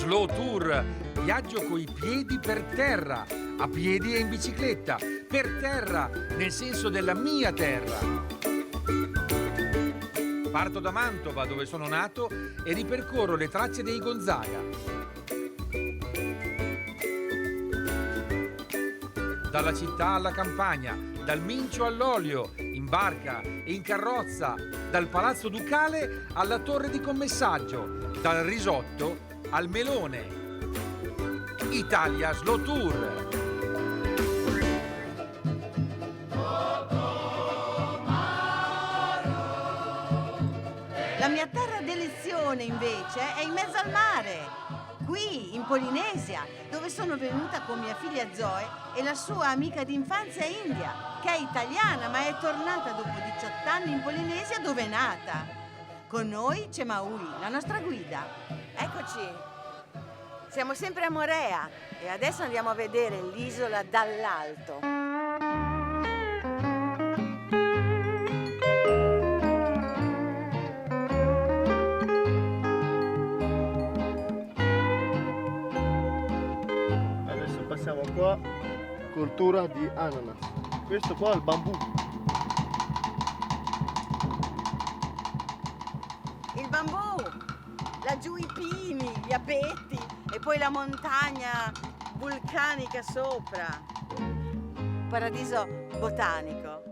Slow Tour, viaggio coi piedi per terra, a piedi e in bicicletta, per terra, nel senso della mia terra. Parto da Mantova, dove sono nato, e ripercorro le tracce dei Gonzaga. Dalla città alla campagna, dal Mincio all'olio, in barca e in carrozza, dal Palazzo Ducale alla Torre di Commessaggio, dal risotto al melone. Italia Slow Tour. La mia terra d'elezione invece è in mezzo al mare, qui in Polinesia, dove sono venuta con mia figlia Zoe e la sua amica d'infanzia India, che è italiana ma è tornata dopo 18 anni in Polinesia dove è nata. Con noi c'è Maui, la nostra guida. Eccoci, siamo sempre a Moorea e adesso andiamo a vedere l'isola dall'alto. Siamo qua, cultura di ananas. Questo qua è il bambù. Il bambù, laggiù i pini, gli abeti e poi la montagna vulcanica sopra. Paradiso botanico.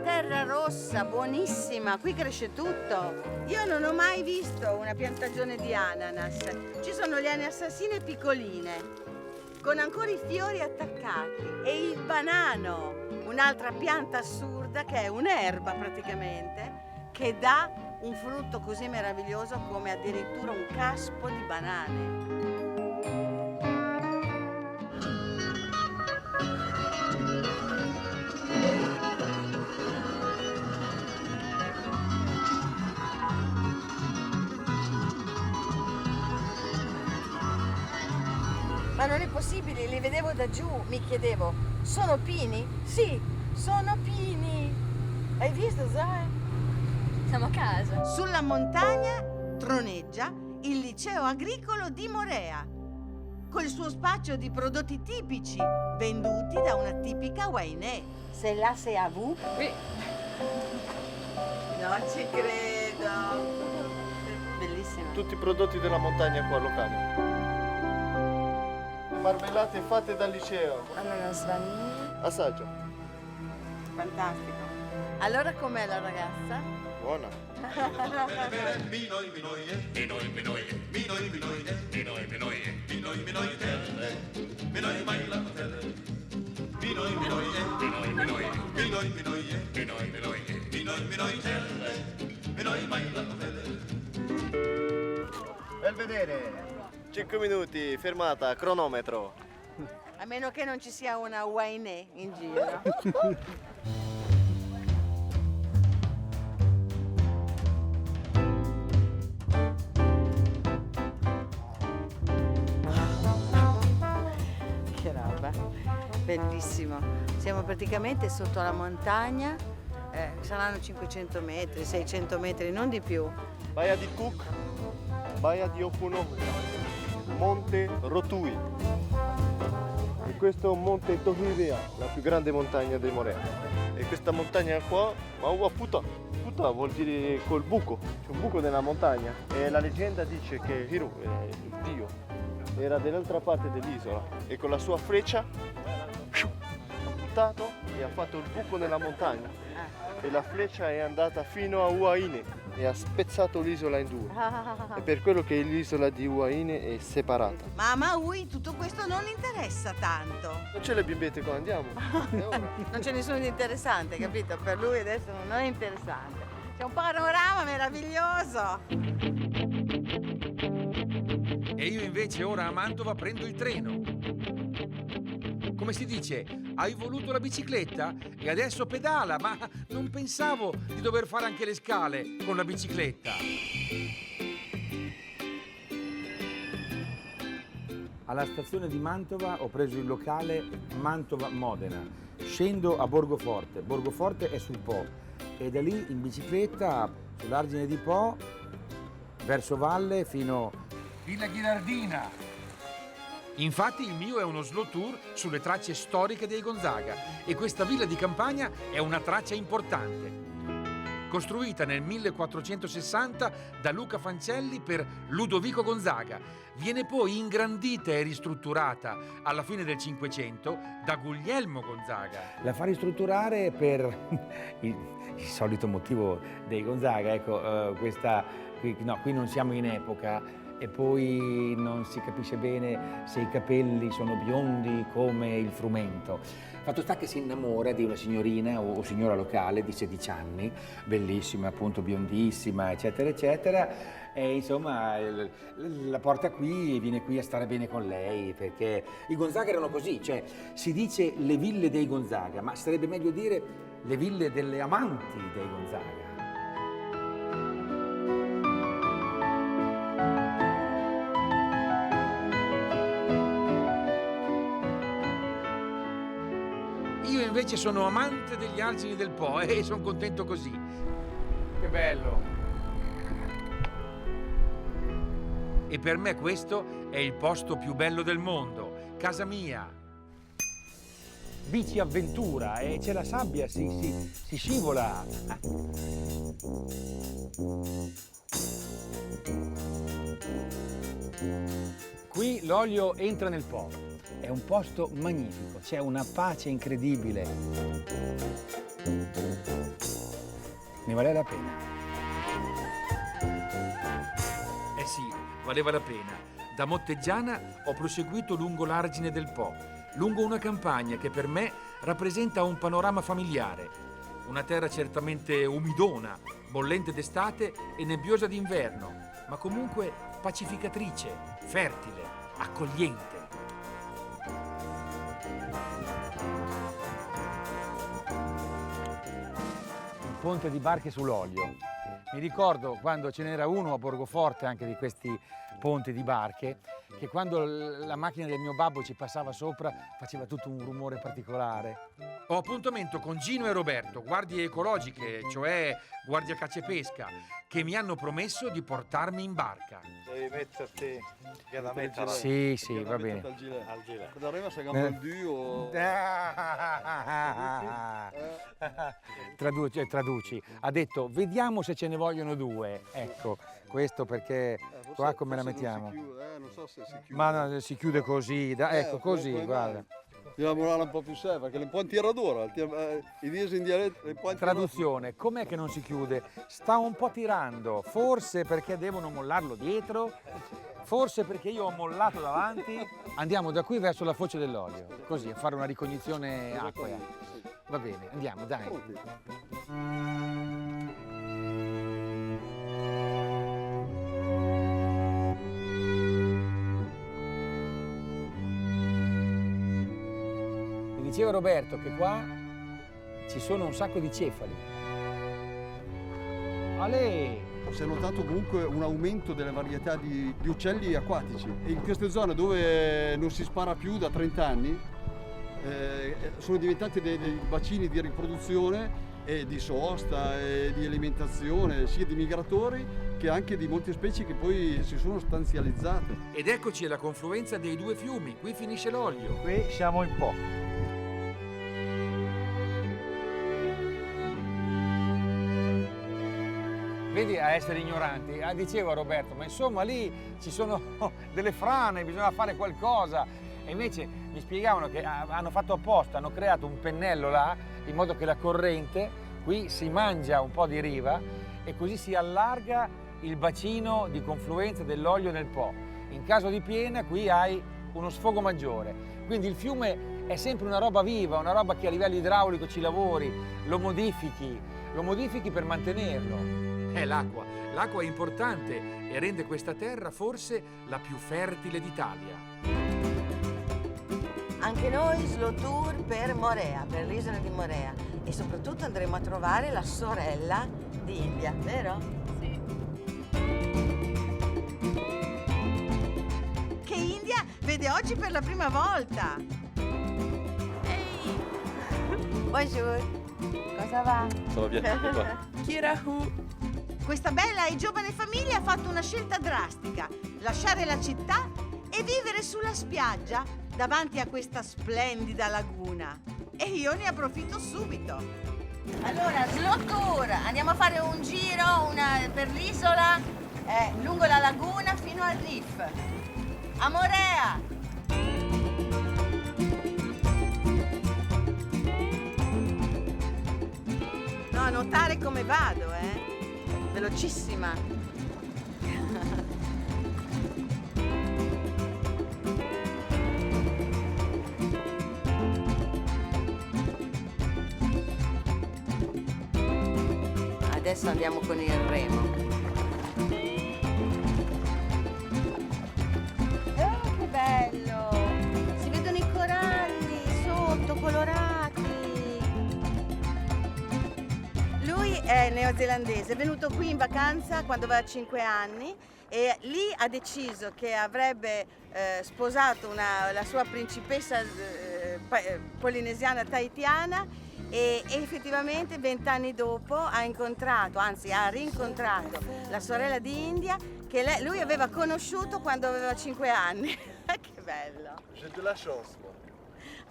Terra rossa, buonissima, qui cresce tutto. Io non ho mai visto una piantagione di ananas. Ci sono le ananassine piccoline, con ancora i fiori attaccati, e il banano, un'altra pianta assurda che è un'erba praticamente, che dà un frutto così meraviglioso come addirittura un caspo di banane. Ma non è possibile, li vedevo da giù, mi chiedevo, sono pini? Sì, sono pini. Hai visto, Zoe? Siamo a casa. Sulla montagna troneggia il liceo agricolo di Moorea, col suo spaccio di prodotti tipici venduti da una tipica Wainé. C'est là, c'est à vous? Oui. Non ci credo. Bellissima. Tutti i prodotti della montagna qua locali. Marmellate fatte dal liceo. Ananas vaniglia. Assaggia. Fantastico. Allora com'è la ragazza? Buona. Belvedere. 5 minuti, fermata, cronometro. A meno che non ci sia una Wainé in giro. Che roba, bellissimo. Siamo praticamente sotto la montagna, saranno 500 metri, 600 metri, non di più. Baia di Cook, Baia di Opuno, Monte Rotui. E questo è un Monte Tohirea, la più grande montagna di Moorea. E questa montagna qua, Maua Puta, Puta vuol dire col buco, c'è un buco nella montagna. E la leggenda dice che Hiru, il dio, era dall'altra parte dell'isola e con la sua freccia ha buttato e ha fatto il buco nella montagna. E la freccia è andata fino a Huaine e ha spezzato l'isola in due. È per quello che l'isola di Huaine è separata. Ma a Maui tutto questo non interessa tanto. Non c'è le bimbette qua, andiamo. È ora. Non c'è nessuno di interessante, capito? Per lui adesso non è interessante. C'è un panorama meraviglioso. E io invece ora a Mantova prendo il treno. Come si dice, hai voluto la bicicletta e adesso pedala, ma non pensavo di dover fare anche le scale con la bicicletta. Alla stazione di Mantova ho preso il locale Mantova-Modena. Scendo a Borgoforte. Borgoforte è sul Po e da lì in bicicletta sull'argine di Po verso valle fino... Villa Ghinardina. Infatti il mio è uno slow tour sulle tracce storiche dei Gonzaga e questa villa di campagna è una traccia importante. Costruita nel 1460 da Luca Fancelli per Ludovico Gonzaga, viene poi ingrandita e ristrutturata alla fine del Cinquecento da Guglielmo Gonzaga. La fa ristrutturare per il solito motivo dei Gonzaga, ecco, qui non siamo in epoca e poi non si capisce bene se i capelli sono biondi come il frumento. Fatto sta che si innamora di una signorina o signora locale di 16 anni, bellissima, appunto biondissima, eccetera, eccetera, e insomma la porta qui e viene qui a stare bene con lei, perché i Gonzaga erano così, cioè si dice le ville dei Gonzaga, ma sarebbe meglio dire le ville delle amanti dei Gonzaga. Io invece sono amante degli argini del Po e sono contento così. Che bello! E per me questo è il posto più bello del mondo, casa mia. Bici avventura e c'è la sabbia, si scivola. Qui l'olio entra nel Po. È un posto magnifico, c'è una pace incredibile. Ne vale la pena. Eh sì, valeva la pena. Da Motteggiana ho proseguito lungo l'argine del Po, lungo una campagna che per me rappresenta un panorama familiare. Una terra certamente umidona, bollente d'estate e nebbiosa d'inverno, ma comunque pacificatrice, fertile, accogliente. Un ponte di barche sull'olio. Mi ricordo quando ce n'era uno a Borgoforte, anche di questi ponti di barche, che quando la macchina del mio babbo ci passava sopra faceva tutto un rumore particolare. Ho appuntamento con Gino e Roberto, guardie ecologiche, cioè guardia caccia e pesca, che mi hanno promesso di portarmi in barca. Devi metterti la meta. Sì, va bene. Al gilet. Quando arriva se gamba il duo. Traduci. Ha detto, vediamo se ce ne vogliono due. Ecco, questo perché qua come la mettiamo? Non so se si chiude. Ma no, si chiude così, ecco così, guarda. Bisogna lavorare un po' più serio perché le può in tiradora, i diesi in dialetto, le può in Traduzione, com'è che non si chiude? Sta un po' tirando, forse perché devono mollarlo dietro, forse perché io ho mollato davanti. Andiamo da qui verso la foce dell'olio, così a fare una ricognizione acquea. Va bene, andiamo, dai. Diceva Roberto che qua ci sono un sacco di cefali. Ale! Si è notato comunque un aumento delle varietà di uccelli acquatici e in queste zone dove non si spara più da 30 anni sono diventati dei bacini di riproduzione e di sosta e di alimentazione sia di migratori che anche di molte specie che poi si sono stanzializzate. Ed eccoci alla confluenza dei due fiumi, qui finisce l'olio. Qui siamo in Po. Vedi a essere ignoranti, diceva Roberto, ma insomma lì ci sono delle frane, bisogna fare qualcosa. E invece mi spiegavano che hanno fatto apposta, hanno creato un pennello là, in modo che la corrente qui si mangia un po' di riva e così si allarga il bacino di confluenza dell'olio nel Po. In caso di piena qui hai uno sfogo maggiore. Quindi il fiume è sempre una roba viva, una roba che a livello idraulico ci lavori, lo modifichi per mantenerlo. L'acqua. L'acqua è importante e rende questa terra forse la più fertile d'Italia. Anche noi slow tour per Morea, per l'isola di Morea. E soprattutto andremo a trovare la sorella di India, vero? Sì. Che India vede oggi per la prima volta. Ehi, Bonjour. cosa va? Ça va bien. Kirahu. questa bella e giovane famiglia ha fatto una scelta drastica: lasciare la città e vivere sulla spiaggia davanti a questa splendida laguna. E io ne approfitto subito. Allora, slow tour, andiamo a fare un giro per l'isola, lungo la laguna fino al reef. A Morea! No, notare come vado, velocissima. Adesso andiamo con il remo. Oh, che bello! Si vedono i coralli sotto, colorati. Lui è neozelandese, è venuto qui in vacanza quando aveva 5 anni e lì ha deciso che avrebbe sposato la sua principessa polinesiana tahitiana. E effettivamente 20 anni dopo ha rincontrato la sorella di India che lui aveva conosciuto quando aveva 5 anni. Che bello! J'ai de la chance, moi.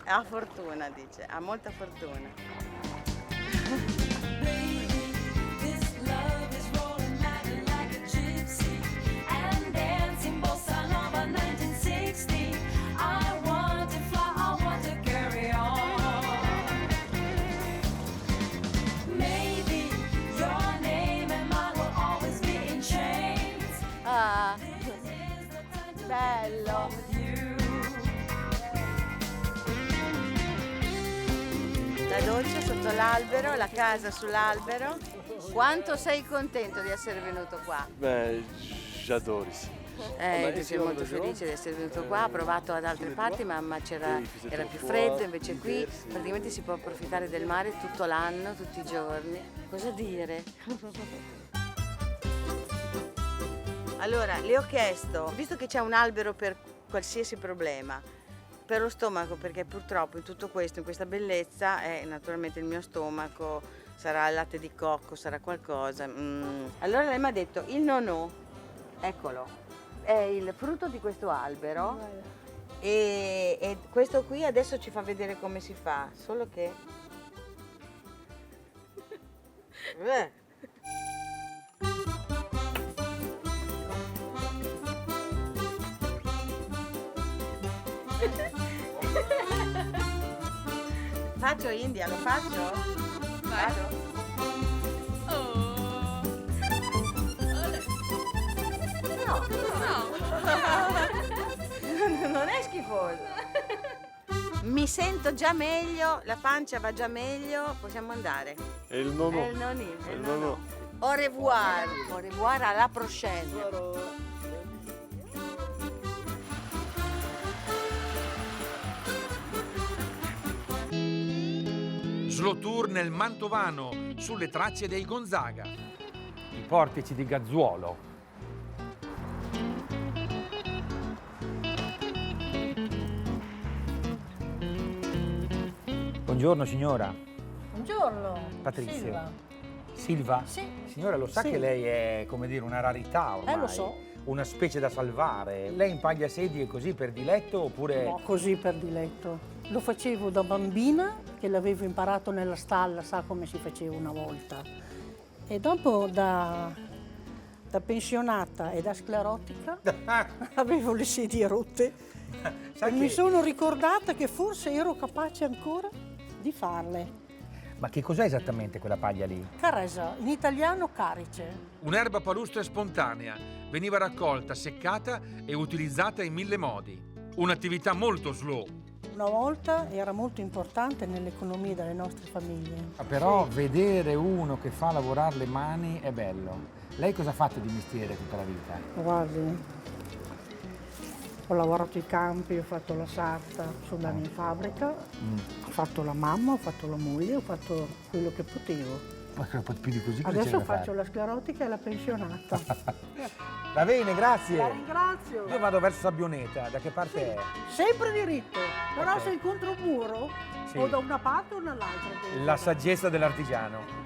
Ha fortuna, dice, ha molta fortuna. Bello! La doccia sotto l'albero, la casa sull'albero. Quanto sei contento di essere venuto qua? Beh, j'adore ici. Io sono molto felice di essere venuto qua, ho provato ad altre parti ma era più freddo, invece qui praticamente si può approfittare del mare tutto l'anno, tutti i giorni. Cosa dire? Allora, le ho chiesto, visto che c'è un albero per qualsiasi problema, per lo stomaco, perché purtroppo in tutto questo, in questa bellezza, naturalmente il mio stomaco sarà il latte di cocco, sarà qualcosa. Allora lei mi ha detto, il nonò, eccolo, è il frutto di questo albero e questo qui adesso ci fa vedere come si fa, solo che... Faccio India, lo faccio? Vado? No. Non è schifoso. Mi sento già meglio, la pancia va già meglio, possiamo andare. E il nonno? È il nonino, è il Il nonno. nonno. Au revoir. Au revoir, alla prochaine. Slow tour nel Mantovano, sulle tracce dei Gonzaga. I portici di Gazzuolo. Buongiorno signora. Buongiorno. Patrizia. Silva. Silva? Sì. Signora, lo sa Sì. che lei è, come dire, una rarità ormai? Lo so. Una specie da salvare. Lei impaglia sedie così per diletto oppure... No, così per diletto. Lo facevo da bambina, che l'avevo imparato nella stalla, sa come si faceva una volta. E dopo da pensionata e da sclerotica avevo le sedie rotte Sa e che- mi sono ricordata che forse ero capace ancora di farle. Ma che cos'è esattamente quella paglia lì? Caresa, in italiano carice. Un'erba palustre spontanea, veniva raccolta, seccata e utilizzata in 1000 modi. Un'attività molto slow. Una volta era molto importante nell'economia delle nostre famiglie. Però vedere uno che fa lavorare le mani è bello. Lei cosa ha fatto di mestiere tutta la vita? Guardi, ho lavorato ai campi, ho fatto la sarta, sono andata in fabbrica, ho fatto la mamma, ho fatto la moglie, ho fatto quello che potevo. Ma più di così cosa Adesso c'è da faccio fare? la sclerotica e la pensionata. Va bene, grazie. La ringrazio. Io vado verso Sabbioneta, da che parte è? Sempre diritto, però Ok. se incontro un muro Sì. o da una parte o dall'altra. La saggezza dell'artigiano.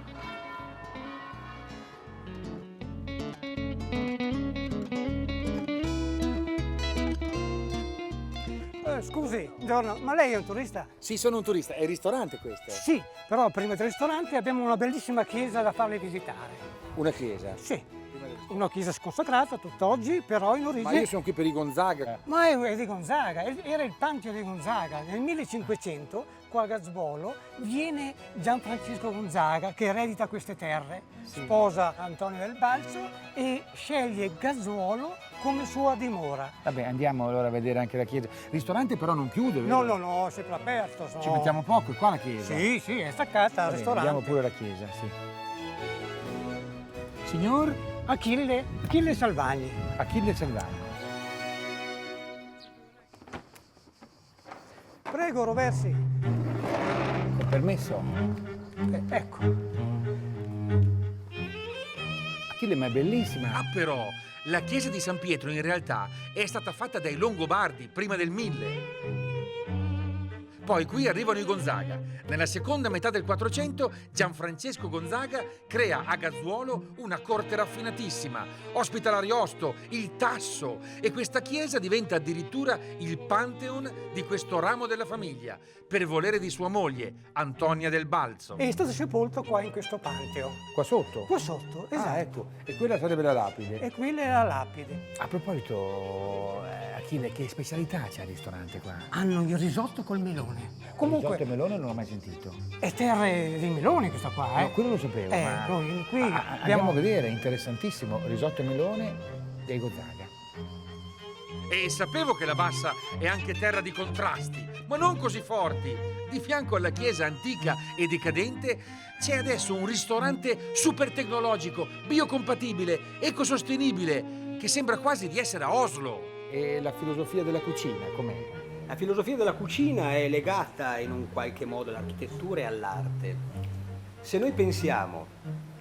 Scusi, buongiorno, ma lei è un turista? Sì, sono un turista. È il ristorante questo? Sì, però prima del ristorante abbiamo una bellissima chiesa da farle visitare. Una chiesa? Sì, una chiesa sconsacrata tutt'oggi, però in origine... Ma io sono qui per i Gonzaga. Ma è di Gonzaga, era il Pantheon di Gonzaga. Nel 1500, qua a Gazzuolo, viene Gianfrancesco Gonzaga, che eredita queste terre, sposa Antonio del Balzo e sceglie Gazzuolo come sua dimora. Vabbè, andiamo allora a vedere anche la chiesa. Il ristorante però non chiude, vero? No, è sempre aperto. Ci mettiamo poco, è qua la chiesa. Sì, è staccata al ristorante. Andiamo pure alla chiesa, sì. Signor? Achille Salvagni. Achille Salvagni. Prego, Roversi. Con permesso? Ecco. Achille, ma è bellissima. Ah, però, la chiesa di San Pietro in realtà è stata fatta dai Longobardi prima del 1000. Poi qui arrivano i Gonzaga. Nella seconda metà del 400 Gianfrancesco Gonzaga crea a Gazzuolo una corte raffinatissima, ospita l'Ariosto, il Tasso, e questa chiesa diventa addirittura il Pantheon di questo ramo della famiglia, per volere di sua moglie, Antonia del Balzo. È stato sepolto qua in questo Pantheon. Qua sotto? Qua sotto, esatto. Ah, ecco. E quella sarebbe la lapide. E quella è la lapide. A proposito, Achille, che specialità c'è al ristorante qua? Hanno il risotto col melone. Comunque, Risotto e melone non l'ho mai sentito. è terre di melone questa qua, eh? No, quello lo sapevo, ma... noi qui Andiamo a vedere, interessantissimo. Risotto e melone dei Gonzaga. E sapevo che la Bassa è anche terra di contrasti, ma non così forti. Di fianco alla chiesa antica e decadente c'è adesso un ristorante super tecnologico, biocompatibile, ecosostenibile, che sembra quasi di essere a Oslo. E la filosofia della cucina, com'è? La filosofia della cucina è legata in un qualche modo all'architettura e all'arte. Se noi pensiamo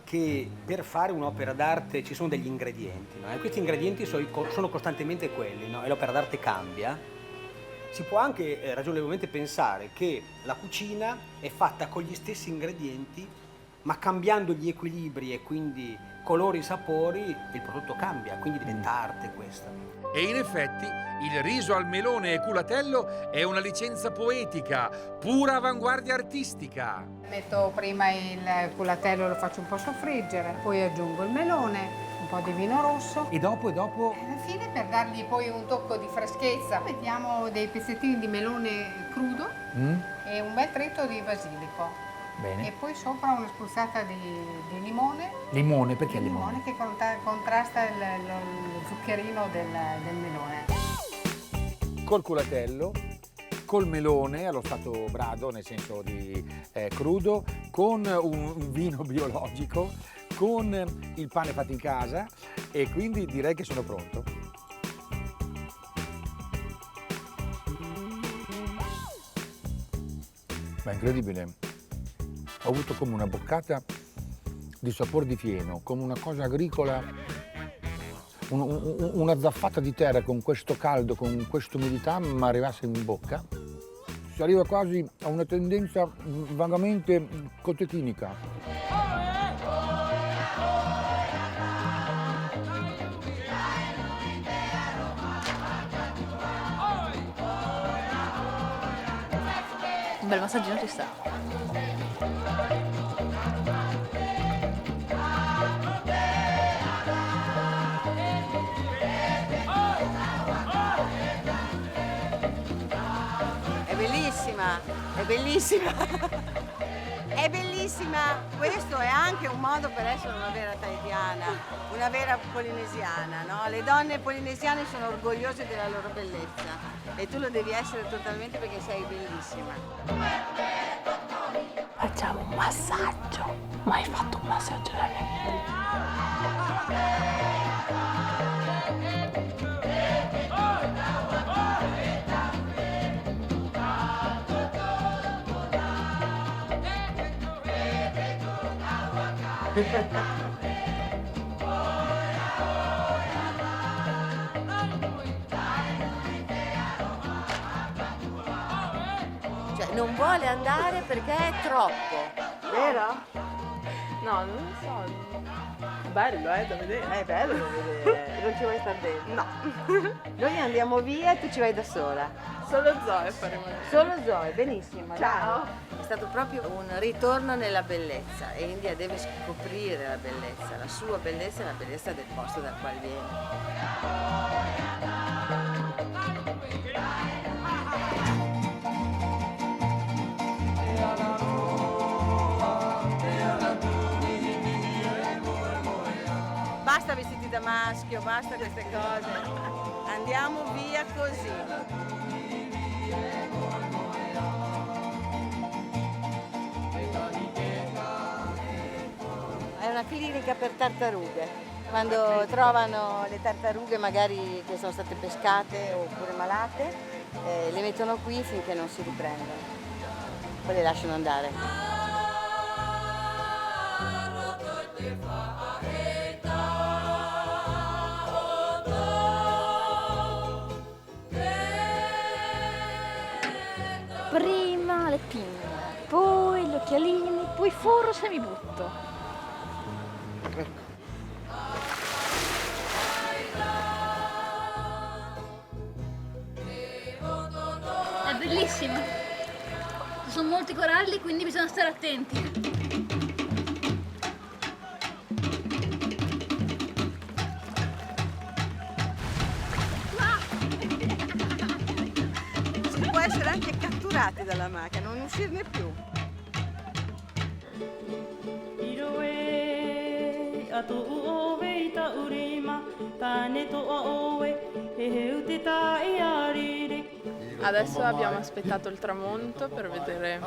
che per fare un'opera d'arte ci sono degli ingredienti, no? E questi ingredienti sono costantemente quelli, no? E l'opera d'arte cambia, si può anche ragionevolmente pensare che la cucina è fatta con gli stessi ingredienti, ma cambiando gli equilibri e quindi colori, sapori, il prodotto cambia, quindi diventa arte questa. E in effetti il riso al melone e culatello è una licenza poetica, pura avanguardia artistica. Metto prima il culatello, lo faccio un po' soffriggere, poi aggiungo il melone, un po' di vino rosso. E dopo? E alla fine, per dargli poi un tocco di freschezza, mettiamo dei pezzettini di melone crudo e un bel tritto di basilico. Bene. E poi sopra una spruzzata di limone. Limone, perché limone? Che contrasta lo zuccherino del melone. Col culatello, col melone allo stato brado, nel senso di crudo, con un vino biologico, con il pane fatto in casa, e quindi direi che sono pronto. Ma è incredibile. Ho avuto come una boccata di sapore di fieno, come una cosa agricola, una zaffata di terra con questo caldo, con questa umidità, mi arrivasse in bocca. Si arriva quasi a una tendenza vagamente cotechinica. Un bel massaggino ci sta. È bellissima, è bellissima. Questo è anche un modo per essere una vera tahitiana, una vera polinesiana, no? Le donne polinesiane sono orgogliose della loro bellezza e tu lo devi essere totalmente, perché sei bellissima. Facciamo un massaggio. Mai fatto un massaggio da Cioè, non vuole andare perché è troppo, vero? No, non lo so. Bello, da vedere. È bello da vedere. Non ci vuoi stare dentro? No. Noi andiamo via e tu ci vai da sola. Solo Zoe faremo. Solo Zoe, benissimo. Ciao. Dai. È stato proprio un ritorno nella bellezza e India deve scoprire la bellezza, la sua bellezza e la bellezza del posto dal quale viene. Basta vestiti da maschio, basta queste cose. Andiamo via così. È una clinica per tartarughe. Quando trovano le tartarughe magari che sono state pescate oppure malate, le mettono qui finché non si riprendono. Poi le lasciano andare. Prima le pinne, poi gli occhialini, poi forro se mi butto. È bellissimo. Ci sono molti coralli, quindi bisogna stare attenti. Si può essere anche catturati dalla macchina, non uscirne più. Adesso abbiamo aspettato il tramonto per vedere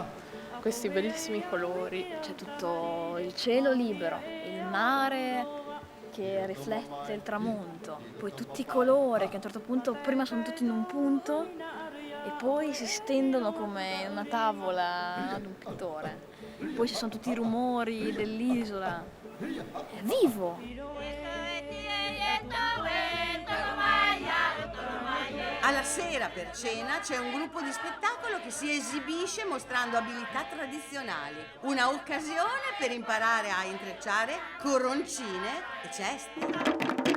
questi bellissimi colori. C'è tutto il cielo libero, il mare che riflette il tramonto, poi tutti i colori che a un certo punto prima sono tutti in un punto e poi si stendono come una tavola ad un pittore. Poi ci sono tutti i rumori dell'isola. È vivo! Alla sera per cena c'è un gruppo di spettacolo che si esibisce mostrando abilità tradizionali. Una occasione per imparare a intrecciare coroncine e ceste.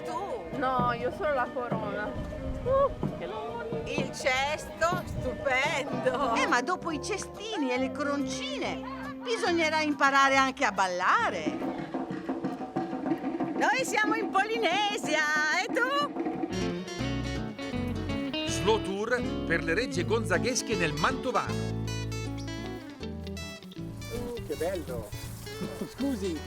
Tu? No, io solo la corona. Il cesto, stupendo! Ma dopo i cestini e le coroncine bisognerà imparare anche a ballare. Noi siamo in Polinesia, e tu? Slow tour per le regge gonzaghesche nel Mantovano. Che bello! Scusi,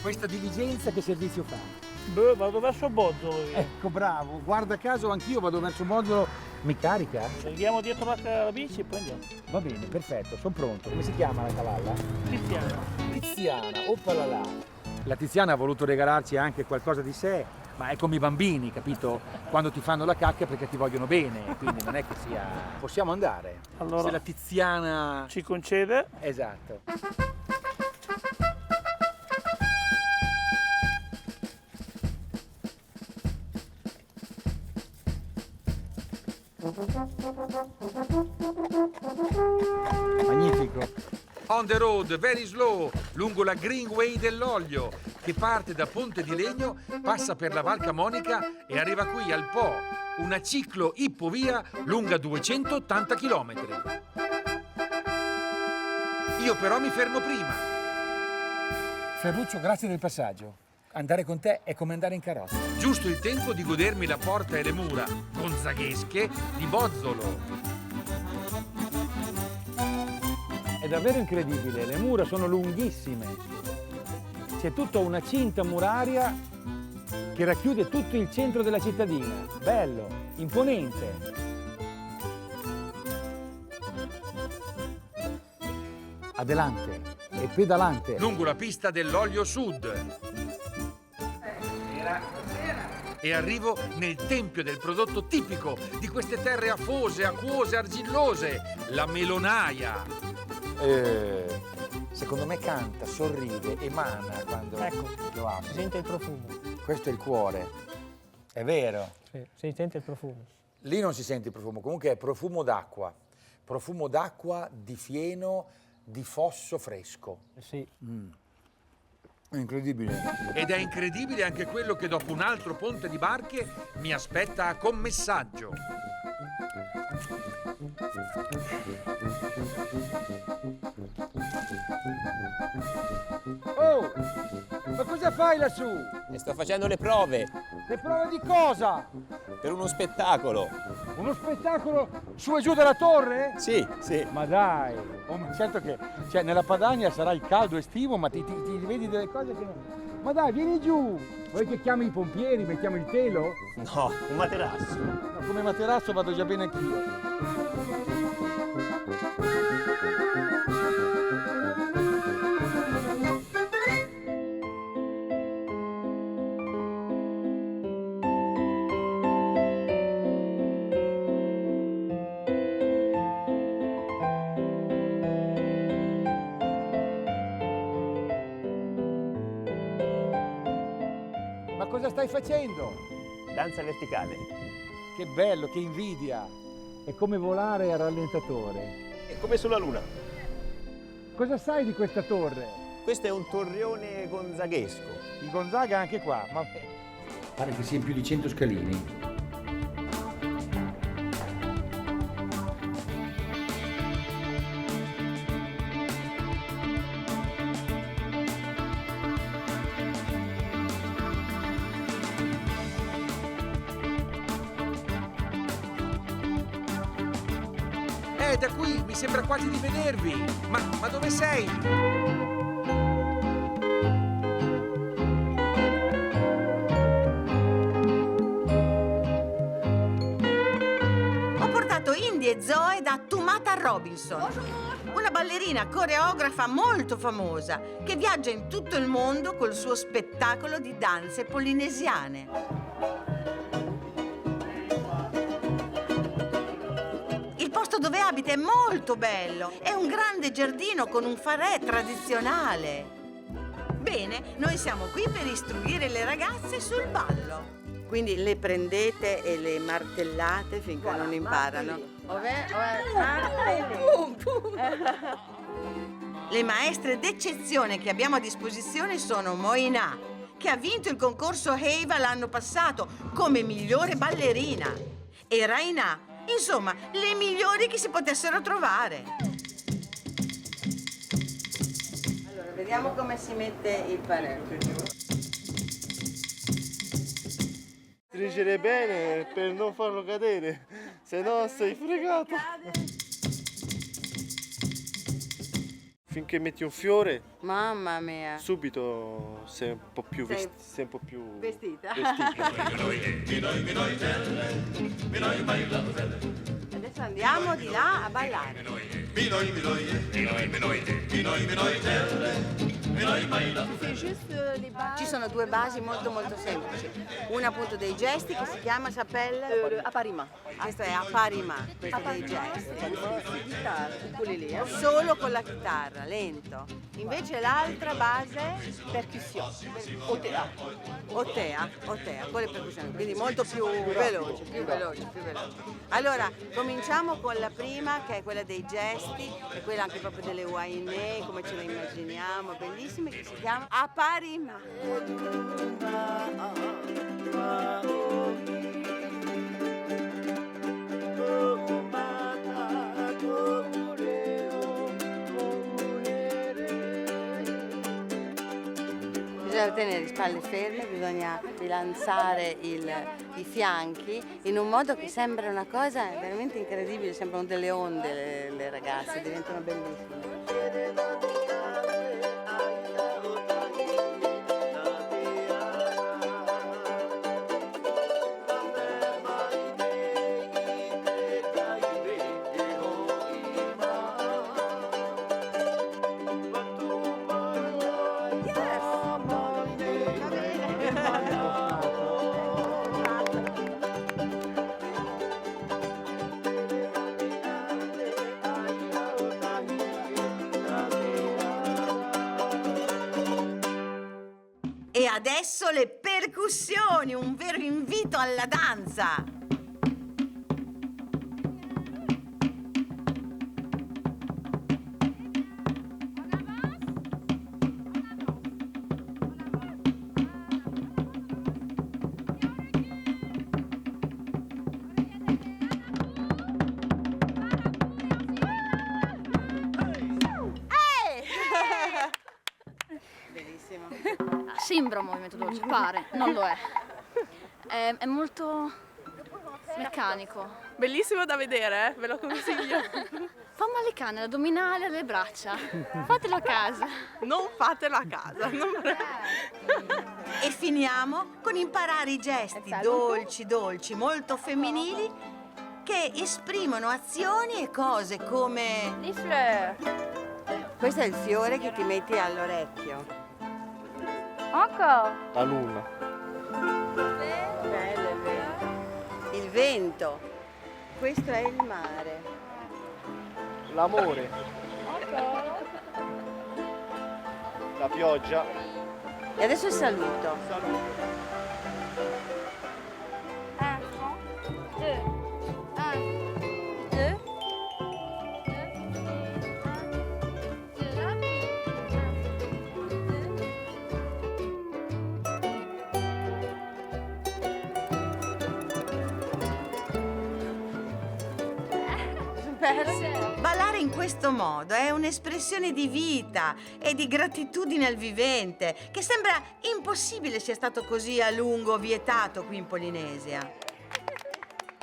questa diligenza che servizio fa? Beh, vado verso Bozzolo. Ecco, bravo. Guarda caso, anch'io vado verso Bozzolo. Mi carica? Andiamo dietro la bici e poi andiamo. Va bene, perfetto, sono pronto. Come si chiama la cavalla? Tiziana. Tiziana, oppalala. La Tiziana ha voluto regalarci anche qualcosa di sé, ma è come i bambini, capito? Quando ti fanno la cacca è perché ti vogliono bene, quindi non è che sia... Possiamo andare? Allora, se la Tiziana... ci concede? Esatto. Magnifico. On the road, very slow, lungo la Greenway dell'Olio, che parte da Ponte di Legno, passa per la Val Camonica e arriva qui al Po, una ciclo-ippovia lunga 280 km. Io però mi fermo prima. Ferruccio, grazie del passaggio. Andare con te è come andare in carrozza. Giusto il tempo di godermi la porta e le mura gonzaghesche di Bozzolo. È davvero incredibile, le mura sono lunghissime. C'è tutta una cinta muraria che racchiude tutto il centro della cittadina. Bello, imponente. Adelante e pedalante. Lungo la pista dell'Olio Sud. e arrivo nel tempio del prodotto tipico di queste terre afose, acquose, argillose, la melonaia. Secondo me canta, sorride, emana quando lo apre. Si sente il profumo. Questo è il cuore, è vero. Sì, si sente il profumo. Lì non si sente il profumo, comunque è profumo d'acqua di fieno, di fosso fresco. Sì. È incredibile. Ed è incredibile anche quello che dopo un altro ponte di barche mi aspetta a commessaggio. Oh, ma cosa fai lassù? E sto facendo le prove Le prove di cosa? per uno spettacolo. Uno spettacolo su e giù dalla torre? Sì, sì. Ma dai, ma certo che nella Padania sarà il caldo estivo, ma ti vedi delle cose che non... Ma dai, vieni giù! Vuoi che chiami i pompieri, mettiamo il telo? No, un materasso. No, come materasso vado già bene anch'io. Ma cosa stai facendo? Danza verticale. Che bello, che invidia! È come volare a rallentatore. È come sulla Luna. Cosa sai di questa torre? Questo è un torrione gonzaghesco. Il Gonzaga anche qua, ma pare che sia più di 100 scalini. Da qui mi sembra quasi di vedervi. Ma dove sei? Ho portato Indy e Zoe da Tumata Robinson, una ballerina coreografa molto famosa che viaggia in tutto il mondo col suo spettacolo di danze polinesiane. Il posto dove abita è molto bello. È un grande giardino con un farè tradizionale. Bene, noi siamo qui per istruire le ragazze sul ballo. Quindi le prendete e le martellate finché non imparano. Le maestre d'eccezione che abbiamo a disposizione sono Moina, che ha vinto il concorso Heiva l'anno passato come migliore ballerina, e Raina. Insomma, le migliori che si potessero trovare. Allora, vediamo come si mette il parè. Stringere bene per non farlo cadere, se no sei fregato. Finché metti un fiore, Mamma mia. subito sei un po' più Sei vestita. Adesso andiamo di là a ballare. Ci sono due basi molto semplici. Una appunto dei gesti che si chiama Sapelle Aparima. Questo è Aparima, questo dei gesti. Solo con la chitarra, lento. Invece l'altra base, percussione. Otea, con le percussioni, quindi molto più veloce. Allora, cominciamo con la prima, che è quella dei gesti, e quella anche proprio delle Wainé, come ce la immaginiamo, bellissime, che si chiama Aparima. Bisogna tenere le spalle ferme, bisogna bilanciare i fianchi in un modo che sembra una cosa veramente incredibile, sembrano delle onde le ragazze, diventano bellissime. adesso le percussioni, un vero invito alla danza. Sembra un movimento dolce, pare, non lo è. È molto meccanico. Bellissimo da vedere, ve lo consiglio. Fa male il cane, l'addominale, alle braccia. Fatelo a casa. Non fatelo a casa. E finiamo con imparare i gesti dolci, dolci, molto femminili che esprimono azioni e cose come... Les fleurs. Questo è il fiore che ti metti all'orecchio. Encore. La luna. Bello, è vero. Il vento. Questo è il mare. L'amore. La pioggia. E adesso il saluto. Ballare in questo modo è un'espressione di vita e di gratitudine al vivente che sembra impossibile sia stato così a lungo vietato qui in Polinesia.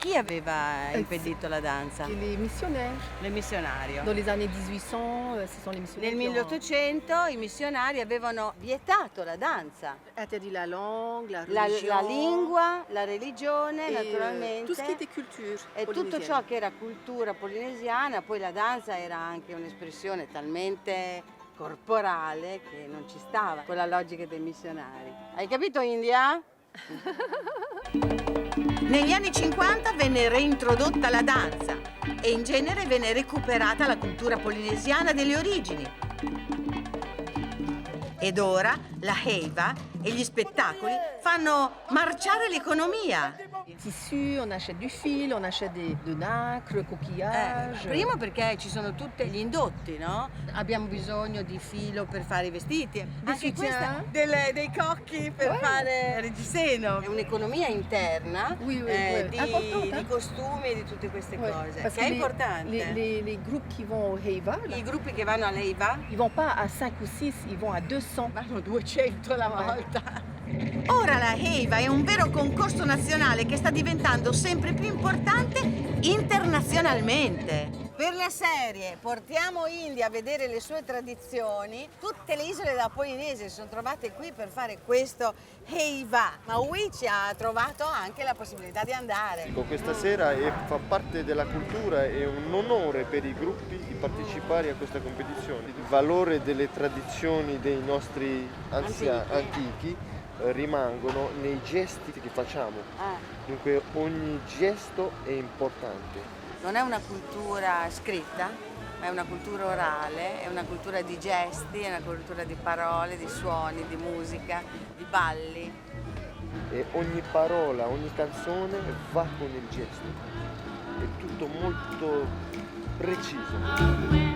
Chi aveva impedito la danza? Les missionnaires. Le missionario. Dans les années 1800, ce sont les missionnaires. Nel 1800 i missionari avevano vietato la danza. Interdit la langue, la La religion. lingua, la religione, Et, naturalmente. tout ce qui était culture E tutto polynésienne. ciò che era cultura polinesiana, poi la danza era anche un'espressione talmente corporale che non ci stava con la logica dei missionari. Hai capito, India? Negli anni 50 venne reintrodotta la danza e in genere venne recuperata la cultura polinesiana delle origini. Ed ora la heiva e gli spettacoli fanno marciare l'economia. Tissu, on achète du fil, on achète de nacre, coquillages. Primo perché ci sono tutti gli indotti, no? Abbiamo bisogno di filo per fare i vestiti. Anche questa dei cocchi per fare il reggiseno. È un'economia interna di costumi e di tutte queste cose. Parce Che è que importante. les groupes qui vont au Heiva, là, I gruppi che vanno all'Eiva ils vont pas à 5 ou 6, ils vont à 200. vanno 200 alla volta. Ora la Heiva è un vero concorso nazionale che sta diventando sempre più importante internazionalmente. Per la serie Portiamo India a vedere le sue tradizioni, tutte le isole della Polinesia si sono trovate qui per fare questo Heiva. Maui ci ha trovato anche la possibilità di andare. Questa sera fa parte della cultura, è un onore per i gruppi di partecipare a questa competizione. Il valore delle tradizioni dei nostri antichi rimangono nei gesti che facciamo. Dunque ogni gesto è importante. Non è una cultura scritta, ma è una cultura orale, è una cultura di gesti, è una cultura di parole, di suoni, di musica, di balli. E ogni parola, ogni canzone va con il gesto. È tutto molto preciso.